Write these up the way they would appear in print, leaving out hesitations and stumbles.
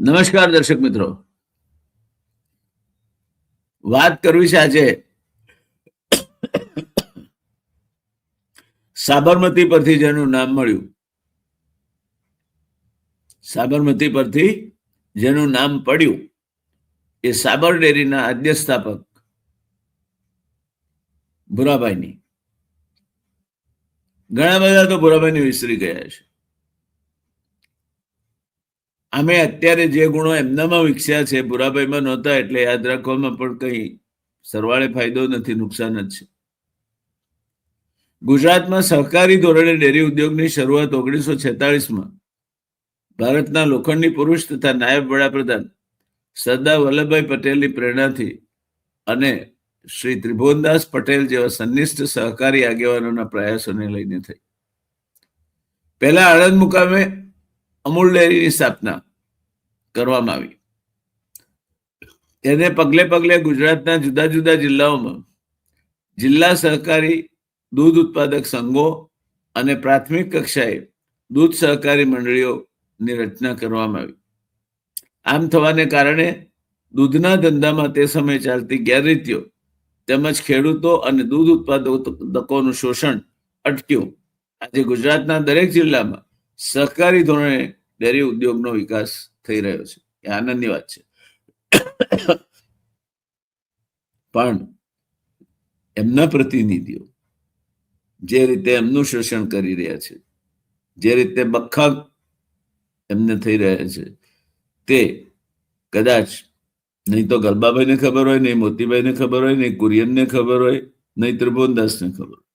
નમસ્કાર દર્શક મિત્રો, વાત કરવી છે આજે સાબરમતી પરથી જેનું નામ મળ્યું, સાબરમતી પરથી જેનું નામ પડ્યું એ સાબર ડેરીના આદ્ય સ્થાપક ભુરાભાઈની. ઘણા બધા તો ભુરાભાઈને વિસરી ગયા છે. અમે અત્યારે જે ગુણો એમનામાં વિકસ્યા છે ભુરાભાઈમાં નહોતા, એટલે યાદ રાખવામાં પણ કંઈ સરવાળે ફાયદો નથી, નુકસાન જ છે. ગુજરાતમાં સહકારી ધોરણે ડેરી ઉદ્યોગની શરૂઆત 1946માં ભારતના લોખંડી પુરુષ તથા નાયબ વડાપ્રધાન સરદાર વલ્લભભાઈ પટેલની પ્રેરણાથી અને શ્રી ત્રિભુવનદાસ પટેલ જેવા સંનિષ્ઠ સહકારી આગેવાનોના પ્રયાસોને લઈને થઈ. પહેલા આણંદ મુકામે અમૂલ ડેરીની સ્થાપના કરવામાં આવી. તેને પગલે પગલે ગુજરાતના જુદા જુદા જિલ્લાઓમાં જિલ્લા સહકારી દૂધ ઉત્પાદક સંઘો અને પ્રાથમિક કક્ષાએ દૂધ સહકારી મંડળીઓની રચના કરવામાં આવી. આમ થવાને કારણે દૂધના ધંધામાં તે સમયે ચાલતી ગેરરીતિઓ તેમજ ખેડૂતો અને દૂધ ઉત્પાદકોનું શોષણ અટક્યું. આજે ગુજરાતના દરેક જિલ્લામાં સહકારી ધોરણે ડેરી ઉદ્યોગનો વિકાસ થઈ રહ્યો છે. એ આનંદની વાત છે. પણ એમના પ્રતિનિધિઓ જે રીતે એમનું શોષણ કરી રહ્યા છે, જે રીતે બખ્ખા એમને થઈ રહ્યા છે, તે કદાચ નહીં તો ગલબાભાઈને ખબર હોય, નહીં મોતીભાઈને ખબર હોય, નહીં કુરિયનને ખબર હોય, નહીં ત્રિભુવનદાસને ખબર હોય.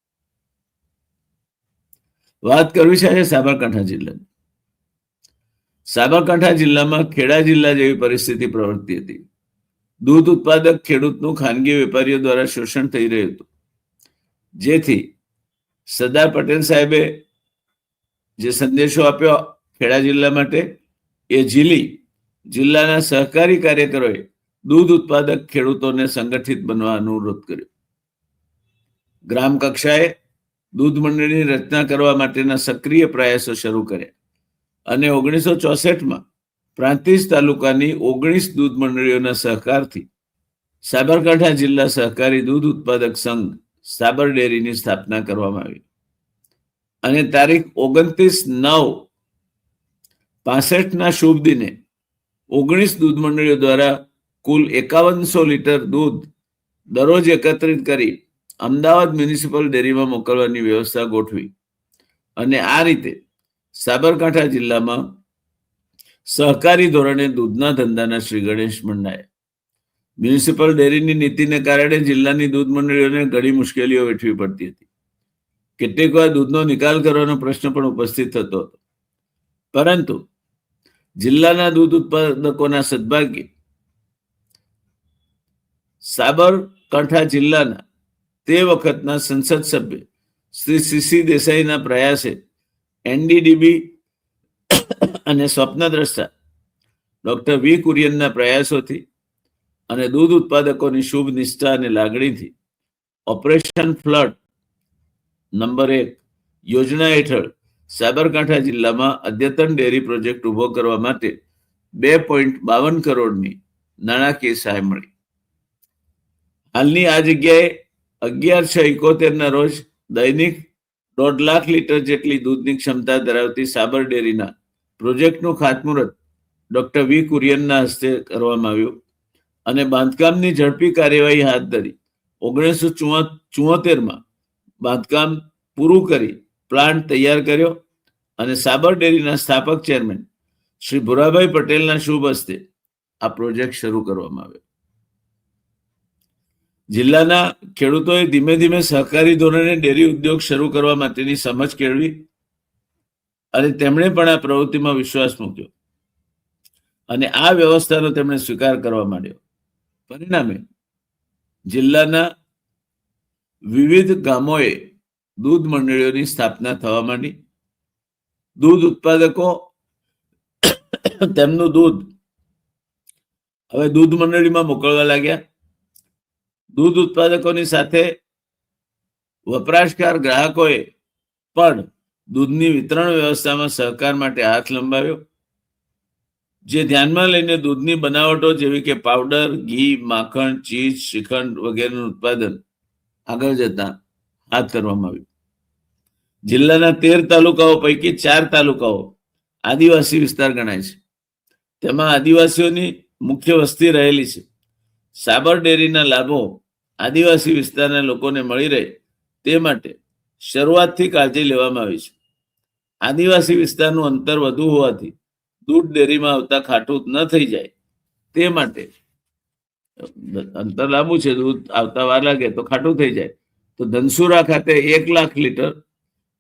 વાત કરવી છે આજે સાબરકાંઠા જિલ્લાની. સાબરકાંઠા જિલ્લામાં ખેડા જિલ્લા જેવી પરિસ્થિતિ પ્રવર્તી હતી. દૂધ ઉત્પાદક ખેડૂતનું ખાનગી વેપારીઓ દ્વારા શોષણ થઈ રહ્યું હતું, જેથી સરદાર પટેલ સાહેબે જે સંદેશો આપ્યો ખેડા જિલ્લા માટે એ ઝીલી જિલ્લાના સહકારી કાર્યકરોએ દૂધ ઉત્પાદક ખેડૂતોને સંગઠિત બનવા અનુરોધ કર્યો. ગ્રામ કક્ષાએ દૂધ મંડળીની રચના કરવા માટેના સક્રિય પ્રયાસો શરૂ કર્યા અને 1964માં પ્રાંતિજ તાલુકાની 19 દૂધ મંડળીઓના સહકારથી સાબરકાંઠા જિલ્લા સહકારી દૂધ ઉત્પાદક સંઘ સાબર ડેરીની સ્થાપના કરવામાં આવી અને તારીખ 29/9/65ના શુભ દિને 19 દૂધ મંડળીઓ દ્વારા કુલ 5100 લીટર દૂધ દરરોજ એકત્રિત કરી અમદાવાદ મ્યુનિસિપલ ડેરીમાં મોકલવાની વ્યવસ્થા ગોઠવી અને આ રીતે સાબરકાંઠા જિલ્લામાં સહકારી ધોરણે દૂધના ધંધાના શ્રી ગણેશ મંડાયા. મ્યુનિસિપલ ડેરીની નીતિને કારણે જિલ્લાની દૂધ મંડળીઓને ઘણી મુશ્કેલીઓ વેઠવી પડતી હતી. કેટલીક વાર દૂધનો નિકાલ કરવાનો પ્રશ્ન પણ ઉપસ્થિત થતો હતો. પરંતુ જિલ્લાના દૂધ ઉત્પાદકોના સદભાગ્યે સાબરકાંઠા જિલ્લાના તે વખતના સંસદ સભ્ય શ્રી સીસી દેસાઈના પ્રયાસે એનડીડીબી અને સ્વપ્નદ્રષ્ટા ડોક્ટર વી કુરિયનના પ્રયાસોથી અને દૂધ ઉત્પાદકોની શુભ નિષ્ઠા અને લાગણીથી ઓપરેશન ફ્લડ નંબર 1 યોજના હેઠળ સાબરકાંઠા જિલ્લામાં અદ્યતન ડેરી પ્રોજેક્ટ ઉભો કરવા માટે 2.52 કરોડની નાણાકીય સહાય મળી. હાલની આ જગ્યાએ 11/6/71ના રોજ દૈનિક 1.5 લાખ લીટર જેટલી દૂધની ક્ષમતા ધરાવતી સાબર ડેરીના પ્રોજેક્ટનું ખાતમુહૂર્ત ડોક્ટર વી કુરિયનના હસ્તે કરવામાં આવ્યું અને બાંધકામની ઝડપી કાર્યવાહી હાથ ધરી 1974માં બાંધકામ પૂરું કરી પ્લાન્ટ તૈયાર કર્યો અને સાબર ડેરીના સ્થાપક ચેરમેન શ્રી ભુરાભાઈ પટેલના શુભ હસ્તે આ પ્રોજેક્ટ શરૂ કરવામાં આવ્યો. જિલ્લાના ખેડૂતોએ ધીમે ધીમે સહકારી ધોરણે ડેરી ઉદ્યોગ શરૂ કરવા માટેની સમજ કેળવી અને તેમણે પણ આ પ્રવૃત્તિમાં વિશ્વાસ મૂક્યો અને આ વ્યવસ્થાનો તેમણે સ્વીકાર કરવા માંડ્યો. પરિણામે જિલ્લાના વિવિધ ગામોએ દૂધ મંડળીઓની સ્થાપના થવા માંડી. દૂધ ઉત્પાદકો તેમનું દૂધ હવે દૂધ મંડળીમાં મોકલવા લાગ્યા. દૂધ ઉત્પાદકોની સાથે વપરાશકાર ગ્રાહકોએ પણ દૂધની વિતરણ વ્યવસ્થામાં સહકાર માટે હાથ લંબાવ્યો. જે ધ્યાનમાં લઈને દૂધની બનાવટો જેવી કે પાવડર, ઘી, માખણ, ચીઝ, શ્રીખંડ વગેરેનું ઉત્પાદન આગળ જતા હાથ ધરવામાં આવ્યું. જિલ્લાના 13 તાલુકાઓ પૈકી 4 તાલુકાઓ આદિવાસી વિસ્તાર ગણાય છે. તેમાં આદિવાસીઓની મુખ્ય વસ્તી રહેલી છે. સાબર ડેરીના લાભો આદિવાસી વિસ્તારના લોકોને મળી રહે તે માટે શરૂઆતથી કાળજી લેવામાં આવી છે. આદિવાસી વિસ્તારનું અંતર વધુ હોવાથી દૂધ ડેરીમાં આવતા ખાટું ન થઈ જાય તે માટે અંતર લાંબુ છે, દૂધ આવતા વાર લાગે તો ખાટું થઈ જાય, તો ધનસુરા ખાતે 1 લાખ લીટર,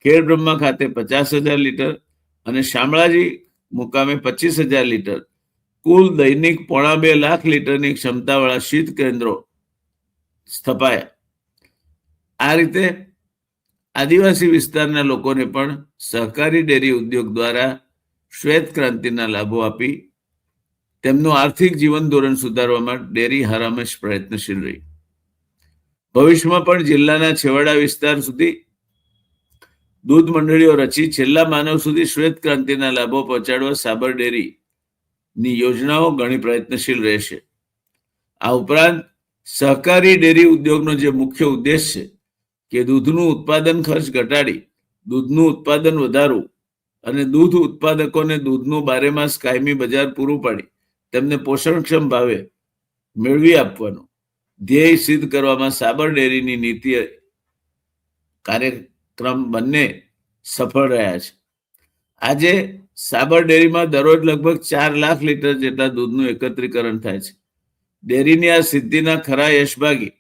ખેડબ્રહ્મા ખાતે 50,000 લીટર અને શામળાજી મુકામે 25,000 લીટર કુલ દૈનિક 1.25 લાખ લીટરની ક્ષમતાવાળા શીત કેન્દ્રો સ્થપાયા. આ રીતે આદિવાસી વિસ્તારના લોકોને પણ સહકારી ડેરી ઉદ્યોગ દ્વારા શ્વેત ક્રાંતિના લાભો આપી તેમનું આર્થિક જીવન ધોરણ સુધારવામાં ડેરી હરહંમેશ પ્રયત્નશીલ રહી. ભવિષ્યમાં પણ જિલ્લાના છેવાડા વિસ્તાર સુધી દૂધ મંડળીઓ રચી છેલ્લા માનવ સુધી શ્વેત ક્રાંતિના લાભો પહોંચાડવા સાબર ડેરીની યોજનાઓ ઘણી પ્રયત્નશીલ રહેશે. આ ઉપરાંત સહકારી ડેરી ઉદ્યોગનો જે મુખ્ય ઉદ્દેશ છે કે દૂધનું ઉત્પાદન ખર્ચ ઘટાડી દૂધનું ઉત્પાદન વધારવું અને દૂધ ઉત્પાદકોને દૂધનું 12 માસ કાયમી બજાર પૂરું પાડી તેમને પોષણક્ષમ ભાવે મેળવી આપવાનું ધ્યેય સિદ્ધ કરવામાં સાબર ડેરીની નીતિ કાર્યક્રમ બંને સફળ રહ્યા છે. આજે સાબર ડેરીમાં દરરોજ લગભગ 4 લાખ લીટર જેટલા દૂધનું એકત્રીકરણ થાય છે. ડેરીની આ સિદ્ધિના ખરા યશભાગી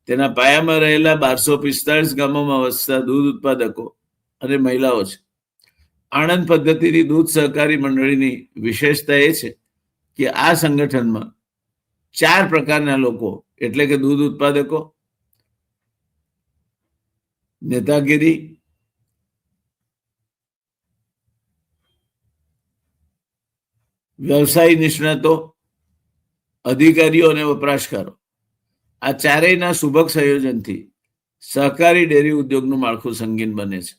તેના પાયામાં રહેલા 1245 ગામોમાં વસતા દૂધ ઉત્પાદકો અને મહિલાઓ છે. આણંદ પદ્ધતિની દૂધ સહકારી મંડળીની વિશેષતા એ છે કે આ સંગઠનમાં 4 પ્રકારના લોકો એટલે કે દૂધ ઉત્પાદકો, નેતાગીરી, વ્યવસાય નિષ્ણાતો, અધિકારીઓ અને વપરાશકારો, આ ચારેયના સુભગ સંયોજનથી સહકારી ડેરી ઉદ્યોગનું માળખું સંગીન બને છે.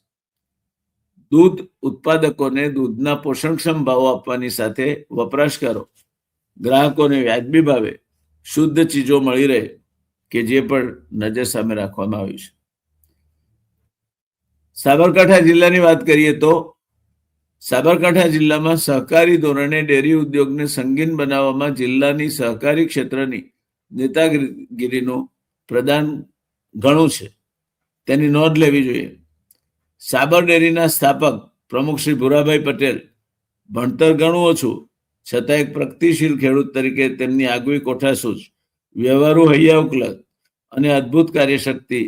દૂધ ઉત્પાદકોને દૂધના પોષણક્ષમ ભાવો આપવાની સાથે વપરાશકારો ગ્રાહકોને વ્યાજબી ભાવે શુદ્ધ ચીજો મળી રહે કે જે પણ નજર સામે રાખવામાં આવ્યું છે. સાબરકાંઠા જિલ્લાની વાત કરીએ તો સાબરકાંઠા જિલ્લામાં સહકારી ધોરણે ડેરી ઉદ્યોગને સંગીન બનાવવામાં જિલ્લાની સહકારી ક્ષેત્રની નેતાગીરીનું પ્રદાન ઘણું છે, તેની નોંધ લેવી જોઈએ. સાબર ડેરીના સ્થાપક પ્રમુખ શ્રી ભુરાભાઈ પટેલ ભણતર ઘણું ઓછું છતાં એક પ્રગતિશીલ ખેડૂત તરીકે તેમની આગવી કોઠાસૂઝ, વ્યવહારુ હૈયા ઉકલત અને અદ્ભુત કાર્યશક્તિ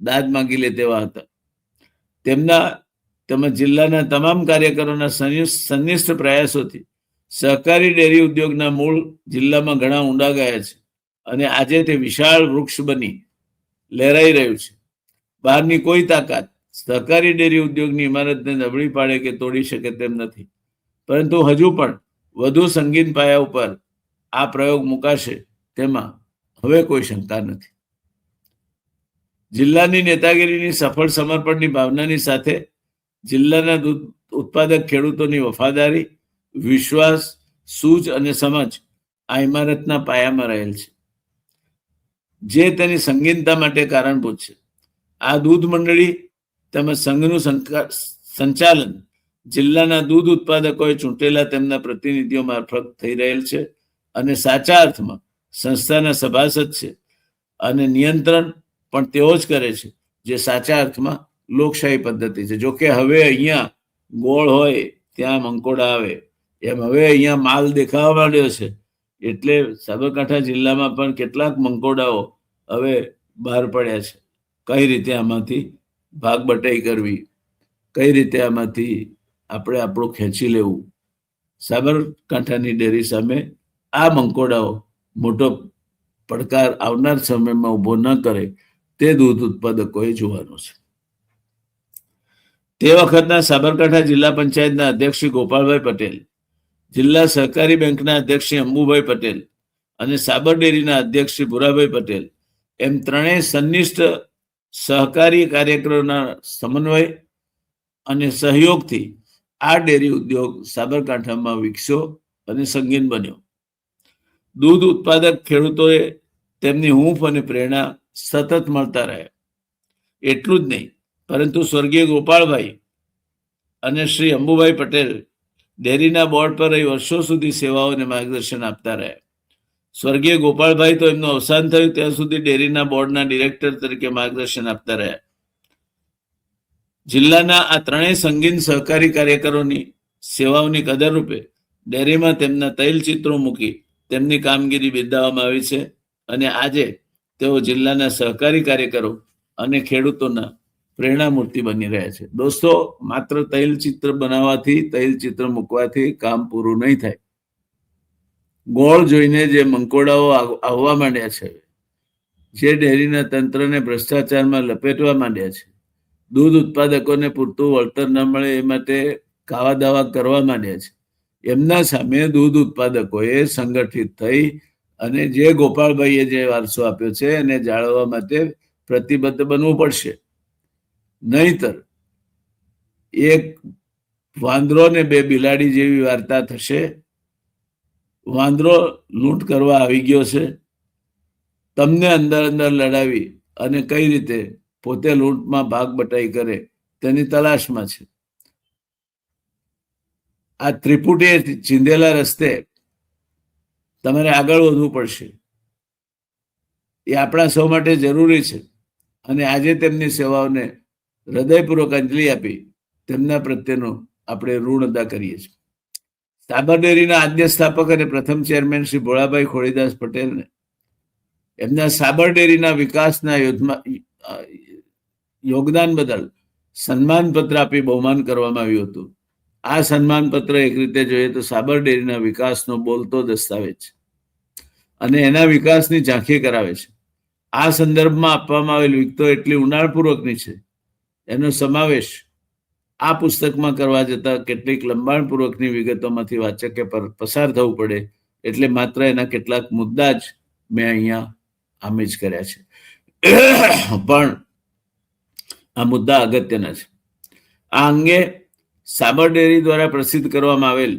દાદ માંગી લે તેવા હતા. તેમના તેમજ જિલ્લાના તમામ કાર્યકરોના સંનિષ્ઠ પ્રયાસોથી સહકારી ડેરી ઉદ્યોગના મૂળ જિલ્લામાં ઘણા ઊંડા ગયા છે અને આજે તે વિશાળ વૃક્ષ બની લહેરાઈ રહ્યું છે. બહારની કોઈ તાકાત સહકારી ડેરી ઉદ્યોગની ઇમારતને નબળી પાડે કે તોડી શકે તેમ નથી, પરંતુ હજુ પણ વધુ સંગીન પાયા ઉપર આ પ્રયોગ મુકાશે તેમાં હવે કોઈ શંકા નથી. જિલ્લાની નેતાગીરીની સફળ સમર્પણની ભાવનાની સાથે જિલ્લાના દૂધ ઉત્પાદક ખેડૂતોની વફાદારી, વિશ્વાસ, સૂઝ અને સમજ આ ઇમારતના પાયામાં રહેલ છે, જે તેની સંગીનતા માટે કારણભૂત છે. આ દૂધ મંડળી તેમજ સંઘનું સંચાલન જિલ્લાના દૂધ ઉત્પાદકોએ ચૂંટેલા તેમના પ્રતિનિધિઓ મારફત થઈ રહેલ છે અને સાચા અર્થમાં સંસ્થાના સભાસદ છે અને નિયંત્રણ પણ તેઓ જ કરે છે, જે સાચા અર્થમાં લોકશાહી પદ્ધતિ છે. જોકે હવે અહીંયા ગોળ હોય ત્યાં મંકોડા આવે એમ હવે અહીંયા માલ દેખાવા માંડ્યો છે, એટલે સાબરકાંઠા જિલ્લામાં પણ કેટલાક મંકોડાઓ હવે બહાર પડ્યા છે. કઈ રીતે આમાંથી ભાગ બટાઈ કરવી, કઈ રીતે આમાંથી આપણે આપણું ખેંચી લેવું, સાબરકાંઠાની ડેરી સામે આ મંકોડાઓ મોટો પડકાર આવનાર સમયમાં ઊભો ન કરે તે દૂધ ઉત્પાદકોએ જોવાનું છે. તે વખતના સાબરકાંઠા જિલ્લા પંચાયતના અધ્યક્ષ શ્રી ગોપાલભાઈ પટેલ, જિલ્લા સહકારી બેંકના અધ્યક્ષ શ્રી અંબુભાઈ પટેલ અને સાબર ડેરીના અધ્યક્ષ શ્રી ભુરાભાઈ પટેલ એમ ત્રણેય સંનિષ્ઠ સહકારી કાર્યકરોના સમન્વય અને સહયોગથી આ ડેરી ઉદ્યોગ સાબરકાંઠામાં વિકસ્યો અને સંગીન બન્યો. દૂધ ઉત્પાદક ખેડૂતોએ તેમની હૂંફ અને પ્રેરણા સતત મળતા રહ્યા. એટલું જ નહીં, પરંતુ સ્વર્ગીય ગોપાળભાઈ અને શ્રી અંબુભાઈ પટેલ ડેરીના બોર્ડ પર રહી વર્ષો સુધી સેવાઓ અને માર્ગદર્શન આપતા રહ્યા. સ્વર્ગીય ગોપાળભાઈ તો એમનું અવસાન થયું ત્યાં સુધી ડેરીના બોર્ડના ડિરેક્ટર તરીકે માર્ગદર્શન આપતા રહ્યા. જિલ્લાના આ ત્રણેય સંગીન સહકારી કાર્યકરોની સેવાઓની કદર રૂપે ડેરીમાં તેમના તૈલચિત્રો મૂકી તેમની કામગીરી બિરદાવવામાં આવી છે અને આજે તેઓ જિલ્લાના સહકારી કાર્યકરો અને ખેડૂતોના પ્રેરણામૂર્તિ બની રહ્યા છે. દોસ્તો, માત્ર તૈલચિત્ર બનાવવાથી, તૈલચિત્ર મૂકવાથી કામ પૂરું નહીં થાય. ગોળ જોઈને જે મંકોડાઓ આવવા માંડ્યા છે, જે ડેરીના તંત્રને ભ્રષ્ટાચારમાં લપેટવા માંડ્યા છે, દૂધ ઉત્પાદકોને પૂરતું વળતર ન મળે એ માટે કાવા દાવા કરવા માંડ્યા છે, એમના સામે દૂધ ઉત્પાદકોએ સંગઠિત થઈ અને જે ગોપાળભાઈએ જે વારસો આપ્યો છે એને જાળવવા માટે પ્રતિબદ્ધ બનવું પડશે. નહીતર એક વાંદરો ને બે બિલાડી જેવી વાર્તા થશે. વાંદરો લૂંટ કરવા આવી ગયો છે, તમને અંદર અંદર લડાવી અને કઈ રીતે પોતે લૂંટમાં ભાગ બટાઈ કરે તેની તલાશમાં છે. આ ત્રિપુટીએ ચીંધેલા રસ્તે તમારે આગળ વધવું પડશે. એ આપણા સૌ માટે જરૂરી છે અને આજે તેમની સેવાઓને હૃદયપૂર્વક અંજલિ આપી તેમના પ્રત્યેનું આપણે ઋણ અદા કરીએ છીએ. સાબર ડેરીના આદ્ય સ્થાપક અને પ્રથમ ચેરમેન શ્રી ભોળાભાઈ ખોડીદાસ પટેલને એમના સાબર ડેરીના વિકાસના યોગદાન બદલ સન્માનપત્ર આપી બહુમાન કરવામાં આવ્યું હતું. આ સન્માનપત્ર એક રીતે જોઈએ તો સાબર ડેરીના વિકાસનો બોલતો દસ્તાવેજ છે અને એના વિકાસની ઝાંખી કરાવે છે. આ સંદર્ભમાં આપવામાં આવેલ વિગતો એટલી ઊંડાણપૂર્વકની છે, એનો સમાવેશ આ પુસ્તકમાં કરવા જતાં કેટલીક લંબાણપૂર્વકની વિગતોમાંથી વાચકે પર પસાર થવું પડે, એટલે માત્ર એના કેટલાક મુદ્દા જ મેં અહીંયા આમેજ કર્યા છે. પણ આ મુદ્દા અગત્યના છે. આ અંગે સાબર ડેરી દ્વારા પ્રસિદ્ધ કરવામાં આવેલ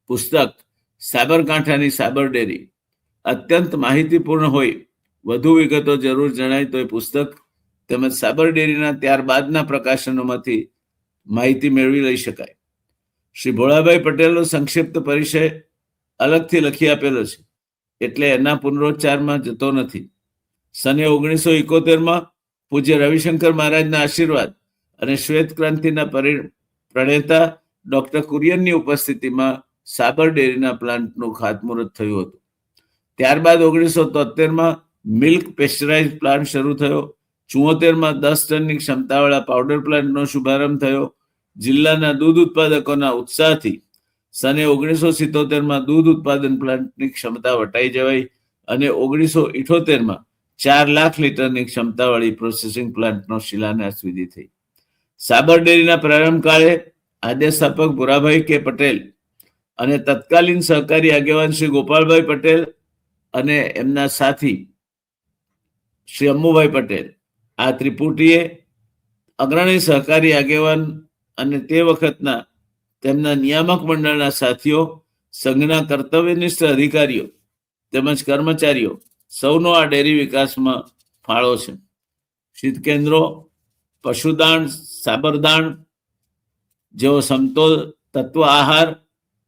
પુસ્તક સાબરકાંઠાની સાબર ડેરી અત્યંત માહિતીપૂર્ણ હોય. વધુ વિગતો જરૂર જણાય તો એ પુસ્તક તેમજ સાબર ડેરીના ત્યારબાદના પ્રકાશનોમાંથી માહિતી મેળવી લઈ શકાય. શ્રી ભોળાભાઈ પટેલનો સંક્ષિપ્ત પરિચય અલગથી લખી આપેલો છે, એટલે એના પુનરોચ્ચારમાં જતો નથી. સને 1971માં પૂજ્ય રવિશંકર મહારાજના આશીર્વાદ અને શ્વેત ક્રાંતિના પ્રણેતા ડોક્ટર કુરિયનની ઉપસ્થિતિમાં સાબર ડેરીના પ્લાન્ટનું ખાતમુહૂર્ત થયું હતું. ત્યારબાદ 1973માં મિલ્ક પેસ્ચરાઇઝ પ્લાન્ટ શરૂ થયો. 74માં 10 ટનની ક્ષમતાવાળા પાવડર પ્લાન્ટનો શુભારંભ થયો. જિલ્લાના દૂધ ઉત્પાદકોના ઉત્સાહથી સને 1977માં દૂધ ઉત્પાદન પ્લાન્ટની ક્ષમતા વટાઈ જવાઈ અને 1978માં 4 લાખ લીટરની ક્ષમતાવાળી પ્રોસેસિંગ પ્લાન્ટનો શિલાન્યાસ વિધિ થઈ. સાબર ડેરીના પ્રારંભ કાળે આદ્ય સ્થાપક ભુરાભાઈ કે પટેલ અને તત્કાલીન સહકારી આગેવાન શ્રી ગોપાળભાઈ પટેલ અને એમના સાથી શ્રી અંબુભાઈ પટેલ, આ ત્રિપુટીએ અગ્રણી સહકારી આગેવાન અને તે વખતના તેમના નિયામક મંડળના સાથીઓ, સંઘના કર્તવ્યનિષ્ઠ અધિકારીઓ તેમજ કર્મચારીઓ સૌનો આ ડેરી વિકાસમાં ફાળો છે. શીત કેન્દ્રો, પશુદાણ, સાબરદાણ જેવો સમતોલ તત્વ આહાર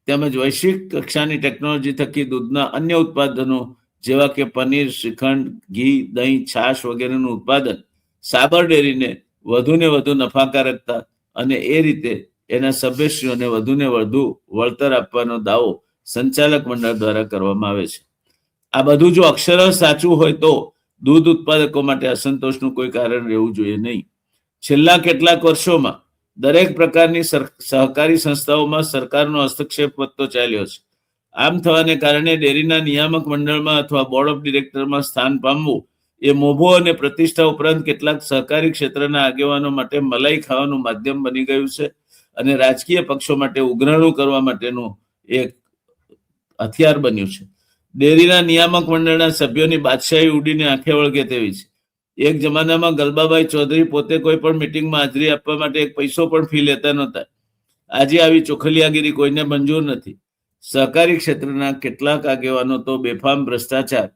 તેમજ વૈશ્વિક કક્ષાની ટેકનોલોજી થકી દૂધના અન્ય ઉત્પાદનો જેવા કે પનીર, શ્રીખંડ, ઘી, દહીં, છાશ વગેરેનું ઉત્પાદન સાબર ડેરીને વધુને વધુ નફાકારકતા અને એ રીતે એના સભ્યશ્રીઓને વધુને વધુ વળતર આપવાનો દાવો સંચાલક મંડળ દ્વારા કરવામાં આવે છે. આ બધું જો અક્ષરશ સાચું હોય તો દૂધ ઉત્પાદકો માટે અસંતોષનું કોઈ કારણ રહેવું જોઈએ નહીં. છેલ્લા કેટલાક વર્ષોમાં દરેક પ્રકારની સહકારી સંસ્થાઓમાં સરકારનો હસ્તક્ષેપ વધતો ચાલ્યો છે. આમ થવાને કારણે ડેરીના નિયામક મંડળમાં અથવા બોર્ડ ઓફ ડિરેક્ટરમાં સ્થાન પામવું એ મોભો અને પ્રતિષ્ઠા ઉપરાંત કેટલાક સહકારી ક્ષેત્રના આગેવાનો માટે મલાઈ ખાવાનું માધ્યમ બની ગયું છે અને રાજકીય પક્ષો માટે ઉઘરાણું કરવા માટેનું એક હથિયાર બન્યું છે. ડેરીના નિયામક મંડળના સભ્યોની બાદશાહી ઉડીને આંખે વળગે તેવી છે. એક જમાનામાં ગલબાભાઈ ચૌધરી પોતે કોઈ પણ મિટિંગમાં હાજરી આપવા માટે એક પૈસો પણ ફી લેતા નહોતા. આજે આવી ચોખલિયાગીરી કોઈને મંજૂર નથી. સહકારી ક્ષેત્રના કેટલાક આગેવાનો તો બેફામ ભ્રષ્ટાચાર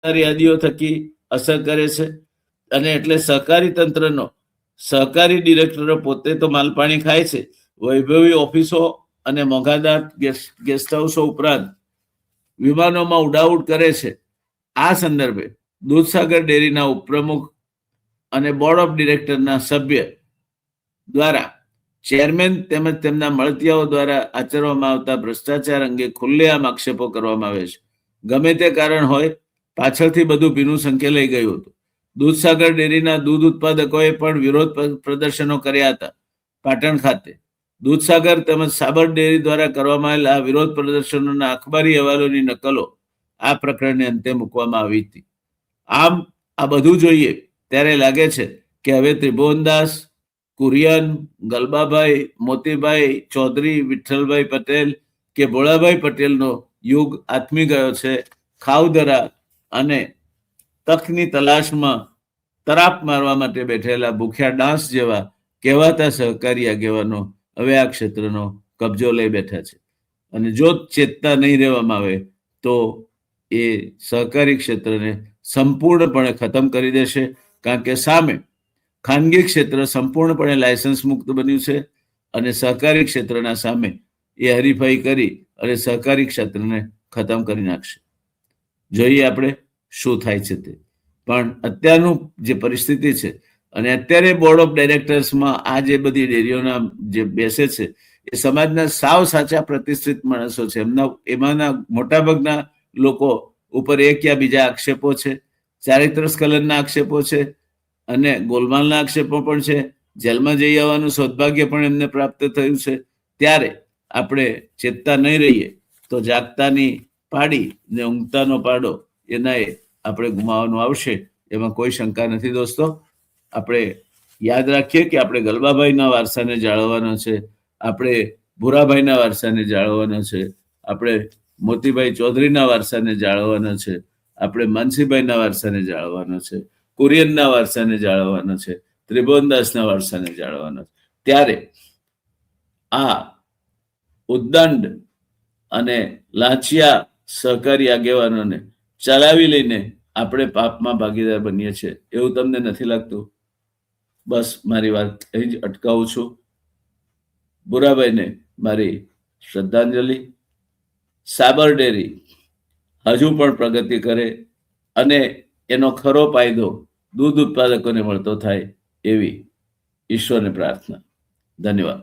યાદીઓ થકી અસર કરે છે, અને એટલે સહકારી તંત્રનો સહકારી ડિરેક્ટરો પોતે તો માલપાણી ખાય છે. વૈભવી ઓફિસો અને મોંઘાદાર ગેસ્ટ હાઉસો ઉપરાંત વિમાનોમાં ઉડાઉડ કરે છે. આ સંદર્ભે દૂધસાગર ડેરીના ઉપપ્રમુખ અને બોર્ડ ઓફ ડિરેક્ટરના સભ્ય દ્વારા ચેરમેન તેમજ તેમના મળતિયાઓ દ્વારા આચરવામાં આવતા ભ્રષ્ટાચાર અંગે ખુલ્લેઆમ આક્ષેપો કરવામાં આવે છે. ગમે તે કારણ હોય, પાછળથી બધું ભીનું સંકેલાઈ ગયું હતું. દૂધસાગર ડેરીના દૂધ ઉત્પાદકોએ પણ વિરોધ પ્રદર્શનો કર્યા હતા. પાટણ ખાતે દૂધસાગર તેમજ સાબર ડેરી દ્વારા કરવામાં આવેલા આ વિરોધ પ્રદર્શનોના અખબારી અહેવાલોની નકલો આ પ્રકરણને અંતે મૂકવામાં આવી હતી. આમ આ બધું જોઈએ ત્યારે લાગે છે કે હવે ત્રિભુવનદાસ, કુરિયન, ગલબાભાઈ, મોતીભાઈ ચૌધરી, વિઠ્ઠલભાઈ પટેલ કે ભોળાભાઈ પટેલનો યુગ આથમી ગયો છે. ખાવધરા અને તકની તલાશમાં તરાપ મારવા માટે બેઠેલા ભૂખ્યા ડાંસ જેવા કહેવાતા સહકારી આગેવાનો હવે આ ક્ષેત્રનો કબજો લઈ બેઠા છે. અને જો ચેતતા નહીં રહેવામાં આવે તો એ સહકારી ક્ષેત્રને સંપૂર્ણપણે ખતમ કરી દેશે. કારણ કે સામે ખાનગી ક્ષેત્ર સંપૂર્ણપણે લાયસન્સ મુક્ત બન્યું છે, અને સહકારી ક્ષેત્રના સામે એ હરીફાઈ કરી અને સહકારી ક્ષેત્રને ખતમ કરી નાખશે. જોઈએ આપણે શું થાય છે તે. પણ અત્યારનું જે પરિસ્થિતિ છે, અને અત્યારે બોર્ડ ઓફ ડાયરેક્ટર્સમાં આ જે બધી ડેરીઓના જે બેસે છે એ સમાજના સાવ સાચા પ્રતિષ્ઠિત માણસો છે. એમાંના મોટાભાગના લોકો ઉપર એક યા બીજા આક્ષેપો છે, ચારિત્ર સ્ખલનના આક્ષેપો છે, અને ગોલમાલના આક્ષેપો પણ છે. જેલમાં જઈ આવવાનું સૌભાગ્ય પણ એમને પ્રાપ્ત થયું છે. ત્યારે આપણે ચેતતા નહીં રહીએ તો જાગતાની પાડી ને ઊંઘતાનો પાડો એના આપણે ગુમાવવાનું આવશે, એમાં કોઈ શંકા નથી. દોસ્તો, આપણે યાદ રાખીએ કે આપણે ગલબાભાઈના વારસાને જાળવવાનો છે, આપણે ભૂરાભાઈના વારસાને જાળવવાનો છે, આપણે મોતીભાઈ ચૌધરીના વારસાને જાળવવાનો છે, આપણે માનસીભાઈના વારસાને જાળવવાનો છે, કુરિયનના વારસાને જાળવવાનો છે, ત્રિભુવનદાસના વારસાને જાળવવાનો છે. ત્યારે આ ઉદ્દંડ અને લાંચિયા સહકારી આગેવાનોને ચલાવી લઈને આપણે પાપમાં ભાગીદાર બનીએ છીએ, એવું તમને નથી લાગતું? બસ મારી વાત અહીં જ અટકાવું છું. ભૂરાભાઈને મારી શ્રદ્ધાંજલિ. સાબર ડેરી હજુ પણ પ્રગતિ કરે અને એનો ખરો ફાયદો દૂધ ઉત્પાદકોને મળતો થાય એવી ઈશ્વરને પ્રાર્થના. ધન્યવાદ.